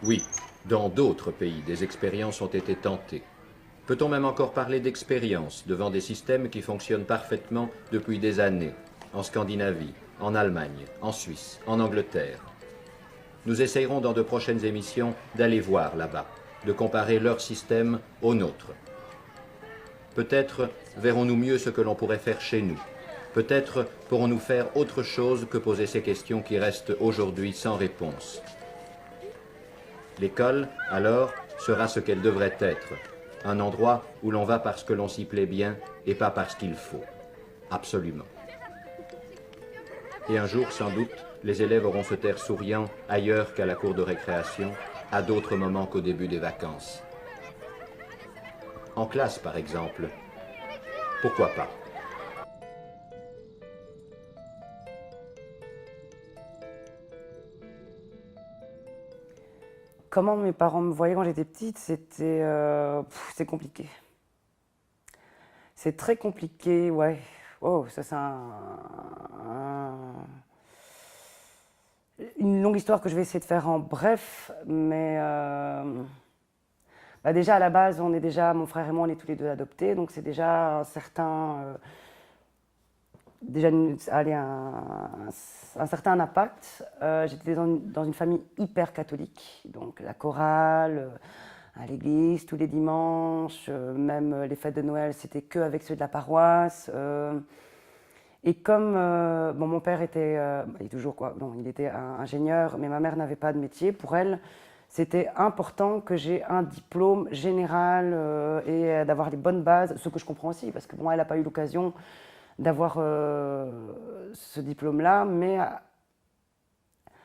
Oui, dans d'autres pays, des expériences ont été tentées. Peut-on même encore parler d'expérience devant des systèmes qui fonctionnent parfaitement depuis des années, en Scandinavie, en Allemagne, en Suisse, en Angleterre? Nous essayerons dans de prochaines émissions d'aller voir là-bas, de comparer leur système au nôtre. Peut-être verrons-nous mieux ce que l'on pourrait faire chez nous. Peut-être pourrons-nous faire autre chose que poser ces questions qui restent aujourd'hui sans réponse. L'école, alors, sera ce qu'elle devrait être. Un endroit où l'on va parce que l'on s'y plaît bien et pas parce qu'il faut. Absolument. Et un jour, sans doute, les élèves auront se taire souriants ailleurs qu'à la cour de récréation, à d'autres moments qu'au début des vacances. En classe, par exemple. Pourquoi pas? Comment mes parents me voyaient quand j'étais petite, c'est compliqué. C'est très compliqué, ouais. Oh, ça c'est une longue histoire que je vais essayer de faire en bref, mais bah déjà à la base, mon frère et moi, on est tous les deux adoptés, donc c'est déjà un certain, un certain impact. J'étais dans une famille hyper catholique, donc la chorale, à l'église tous les dimanches, même les fêtes de Noël, c'était que avec ceux de la paroisse. Et comme bon, mon père était, il est toujours quoi, non, il était ingénieur, mais ma mère n'avait pas de métier. Pour elle, c'était important que j'ai un diplôme général et d'avoir les bonnes bases, ce que je comprends aussi, parce que bon, elle n'a pas eu l'occasion d'avoir ce diplôme-là, mais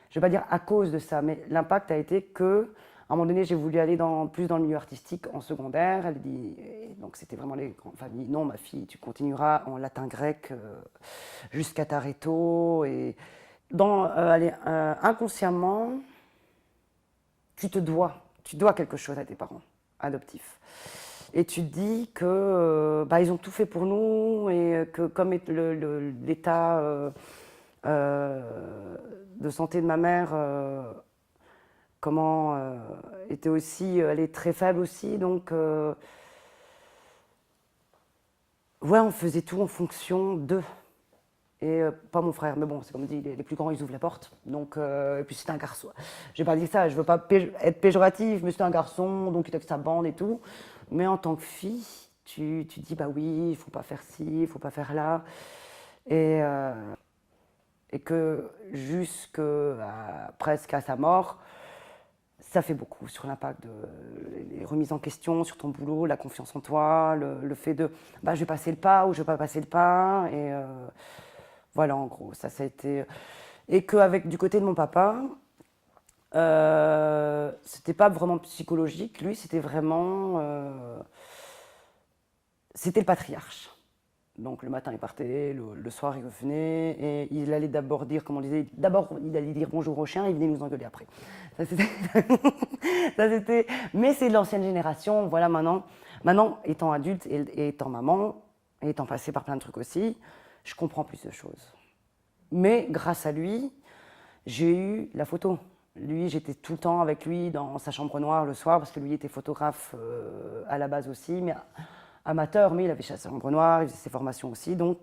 je ne vais pas dire à cause de ça, mais l'impact a été que, à un moment donné, j'ai voulu aller plus dans le milieu artistique en secondaire. Elle dit, donc c'était vraiment les grandes familles. Non, ma fille, tu continueras en latin grec jusqu'à Tareto. Et inconsciemment, tu dois quelque chose à tes parents adoptifs. Et tu te dis que bah, ils ont tout fait pour nous et que comme l'état de santé de ma mère était aussi, elle est très faible aussi, donc ouais, on faisait tout en fonction d'eux. Et pas mon frère, mais bon, c'est comme dit, les plus grands, ils ouvrent la porte. Donc, et puis c'était un garçon. Je vais pas dire ça, je veux pas être péjoratif, mais c'était un garçon, donc il était avec sa bande et tout. Mais en tant que fille, tu dis, bah oui, il faut pas faire ci, il faut pas faire là. Et, euh, et que presque à sa mort, ça fait beaucoup sur l'impact les remises en question sur ton boulot, la confiance en toi, le fait de bah, je vais passer le pas ou je vais pas passer le pas. Et voilà, en gros, ça a été. Et qu'avec du côté de mon papa, c'était pas vraiment psychologique. Lui, c'était vraiment. C'était le patriarche. Donc le matin, il partait, le soir, il revenait, et il allait d'abord dire, comme on disait, d'abord, il allait dire bonjour au chien, il venait nous engueuler après. Ça, c'était... ça, c'était... Mais c'est de l'ancienne génération, voilà, maintenant étant adulte et étant maman, et étant passée par plein de trucs aussi, je comprends plus de choses. Mais grâce à lui, j'ai eu la photo. Lui, j'étais tout le temps avec lui dans sa chambre noire le soir, parce que lui était photographe à la base aussi, mais amateur, mais il avait sa chambre noire, il faisait ses formations aussi. Donc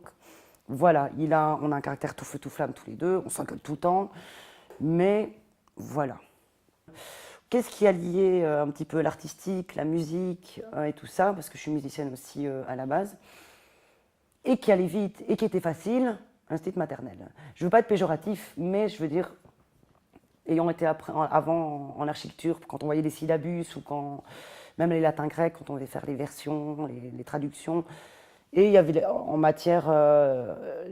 voilà, on a un caractère tout feu tout flamme tous les deux, on s'engueule tout le temps, mais voilà. Qu'est-ce qui a lié un petit peu l'artistique, la musique et tout ça, parce que je suis musicienne aussi à la base, et qui allait vite et qui était facile, instinct maternel. Je ne veux pas être péjoratif, mais je veux dire, ayant été avant en architecture, quand on voyait les syllabus ou quand même les latins grecs, quand on devait faire les versions, les traductions, et il y avait en matière,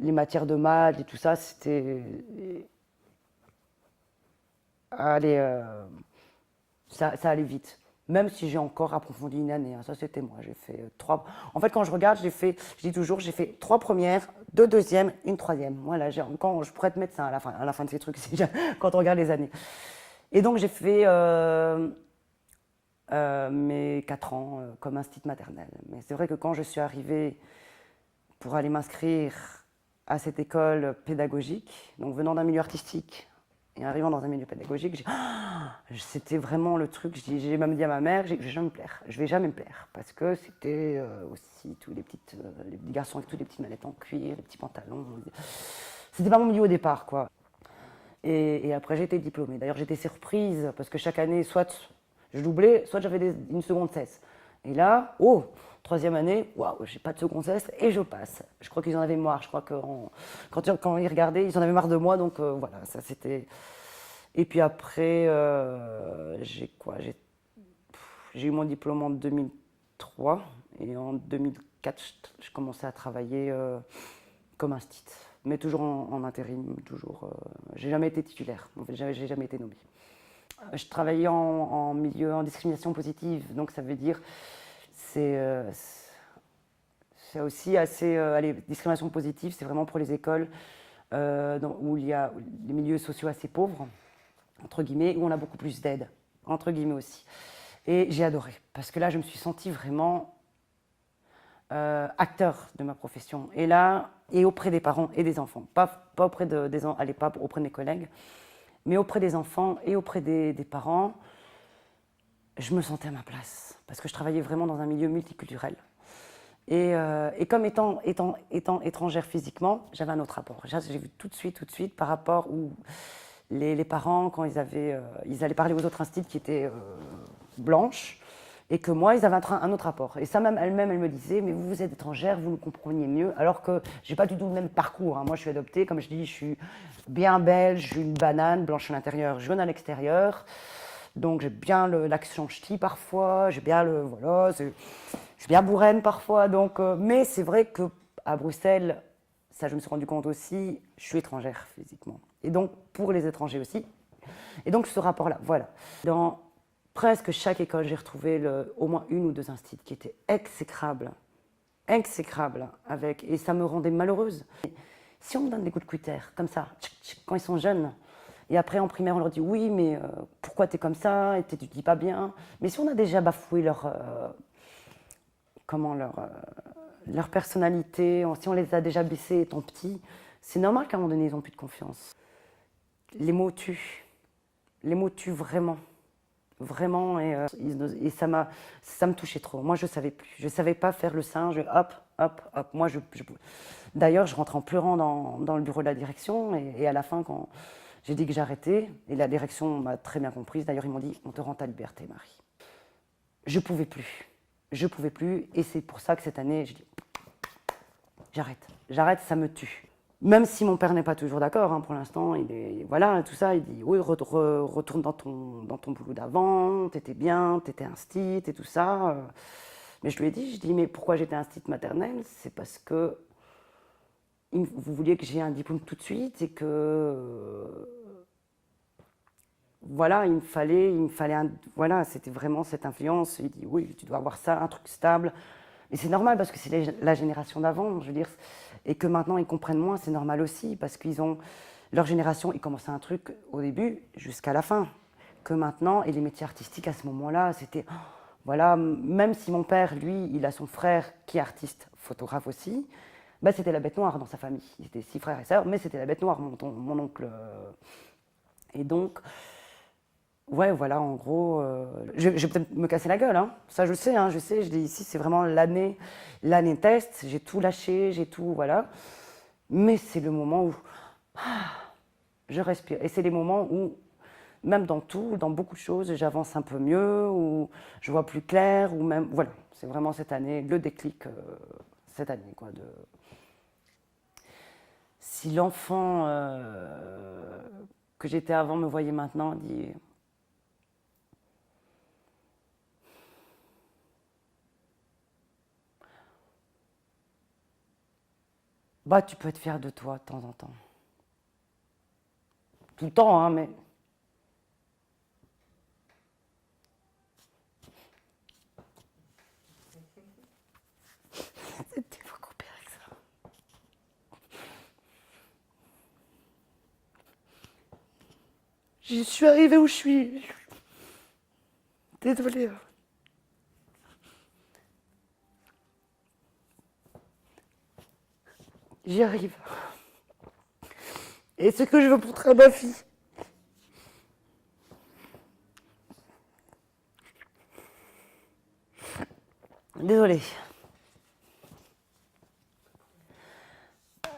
les matières de maths et tout ça, c'était allez, ça allait vite. Même si j'ai encore approfondi une année, hein, ça c'était moi. J'ai fait trois. En fait, quand je regarde, je dis toujours, j'ai fait 3 premières, 2 deuxièmes, une troisième. Voilà, quand je pourrais être médecin à la fin de ces trucs, quand on regarde les années. Et donc j'ai fait mes 4 ans comme instinct maternel. Mais c'est vrai que quand je suis arrivée pour aller m'inscrire à cette école pédagogique, donc venant d'un milieu artistique et arrivant dans un milieu pédagogique, C'était vraiment le truc. J'ai même dit à ma mère, je vais jamais me plaire. Je vais jamais me plaire. Parce que c'était aussi tous les petits garçons avec tous les petites mallettes en cuir, les petits pantalons. C'était pas mon milieu au départ, quoi. Et après, j'ai été diplômée. D'ailleurs, j'étais surprise parce que chaque année, soit je doublais, soit j'avais une seconde cesse. Et là, oh, troisième année, waouh, j'ai pas de seconde cesse et je passe. Je crois qu'ils en avaient marre. Je crois que quand ils regardaient, ils en avaient marre de moi. Donc voilà, ça c'était. Et puis après, j'ai quoi? J'ai eu mon diplôme en 2003 et en 2004, je commençais à travailler comme instit, mais toujours en intérim, toujours. J'ai jamais été titulaire, en fait, j'ai jamais été nommée. Je travaillais en milieu en discrimination positive, donc ça veut dire c'est aussi assez. Allez, discrimination positive, c'est vraiment pour les écoles où il y a des milieux sociaux assez pauvres, entre guillemets, où on a beaucoup plus d'aide, entre guillemets aussi. Et j'ai adoré, parce que là, je me suis sentie vraiment acteur de ma profession. Et là, et auprès des parents et des enfants. Pas auprès allez, pas auprès de mes collègues, mais auprès des enfants et auprès des parents, je me sentais à ma place. Parce que je travaillais vraiment dans un milieu multiculturel. Et comme étant étrangère physiquement, j'avais un autre rapport. J'ai vu tout de suite, par rapport où les parents, quand ils allaient parler aux autres instituts qui étaient blanches, et que moi, ils avaient un autre rapport. Et ça, même elle-même, elle me disait, mais vous êtes étrangère, vous nous compreniez mieux, alors que j'ai pas du tout le même parcours. Hein. Moi, je suis adoptée, comme je dis, je suis bien belge, je suis une banane, blanche à l'intérieur, jaune à l'extérieur. Donc j'ai bien l'accent ch'ti parfois, j'ai bien voilà, je suis bien bourraine parfois. Donc, mais c'est vrai qu'à Bruxelles, ça je me suis rendu compte aussi, je suis étrangère physiquement. Et donc pour les étrangers aussi. Et donc ce rapport-là, voilà. Dans presque chaque école, j'ai retrouvé au moins une ou deux instituts qui étaient exécrables, et ça me rendait malheureuse. Si on me donne des coups de cutter comme ça, quand ils sont jeunes, et après en primaire on leur dit oui, mais pourquoi t'es comme ça, et tu dis pas bien. Mais si on a déjà bafoué leur personnalité, si on les a déjà baissés étant petits, c'est normal qu'à un moment donné ils n'ont plus de confiance. Les mots tuent vraiment. Vraiment, et ça me touchait trop. Moi, je savais pas faire le singe, hop. Moi, d'ailleurs, je rentrais en pleurant dans le bureau de la direction, et à la fin, quand j'ai dit que j'arrêtais, et la direction m'a très bien comprise, d'ailleurs, ils m'ont dit, on te rend ta liberté, Marie. Je pouvais plus, et c'est pour ça que cette année, j'ai dit, j'arrête, ça me tue. Même si mon père n'est pas toujours d'accord, hein, pour l'instant, voilà, tout ça, il dit oui, retourne dans ton boulot d'avant, t'étais bien, t'étais instit et tout ça. Mais je lui ai dit, mais pourquoi j'étais instit maternelle? C'est parce que vous vouliez que j'ai un diplôme tout de suite et que voilà, il me fallait voilà, c'était vraiment cette influence. Il dit oui, tu dois avoir ça, un truc stable. Et c'est normal parce que c'est la génération d'avant, je veux dire. Et que maintenant ils comprennent moins, c'est normal aussi, parce qu'ils ont leur génération, ils commençaient un truc au début jusqu'à la fin. Que maintenant, et les métiers artistiques à ce moment-là, c'était, voilà, même si mon père, lui, il a son frère qui est artiste, photographe aussi, bah, c'était la bête noire dans sa famille. Ils étaient 6 frères et sœurs, mais c'était la bête noire, mon oncle. Et donc, ouais, voilà, en gros, je vais peut-être me casser la gueule, hein. Ça je sais, je dis ici, c'est vraiment l'année test, j'ai tout lâché, j'ai tout, voilà. Mais c'est le moment où je respire. Et c'est les moments où, même dans beaucoup de choses, j'avance un peu mieux, ou je vois plus clair, ou même, voilà, c'est vraiment cette année, le déclic, cette année, quoi. Si l'enfant que j'étais avant me voyait maintenant, dit... Bah, tu peux être fier de toi de temps en temps. Tout le temps, hein, mais... C'était beaucoup pire que ça. Je suis arrivée où je suis. Désolée. J'y arrive. Et c'est ce que je veux montrer à ma fille. Désolée.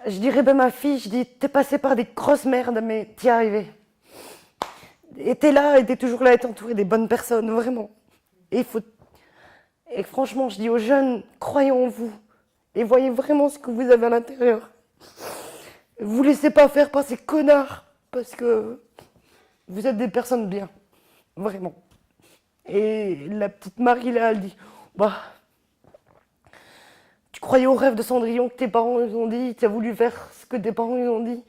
Je dirais à ma fille, je dis, t'es passée par des grosses merdes, mais t'y es arrivée. Et t'es là, et t'es toujours là, et t'es entourée des bonnes personnes, vraiment. Et franchement, je dis aux jeunes, croyez en vous. Et voyez vraiment ce que vous avez à l'intérieur. Vous laissez pas faire par ces connards, parce que vous êtes des personnes bien. Vraiment. Et la petite Marie, là, elle dit, bah, tu croyais au rêve de Cendrillon que tes parents ils ont dit, tu as voulu faire ce que tes parents ils ont dit.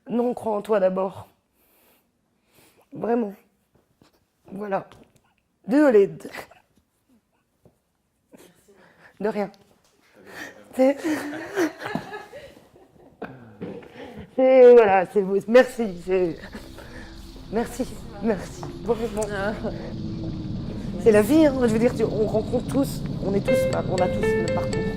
Non, crois en toi d'abord. Vraiment. Voilà. Désolée. De rien. Voilà, c'est vous. Merci. Merci. Vraiment. C'est la vie, hein. Je veux dire, on rencontre tous, on a tous le parcours.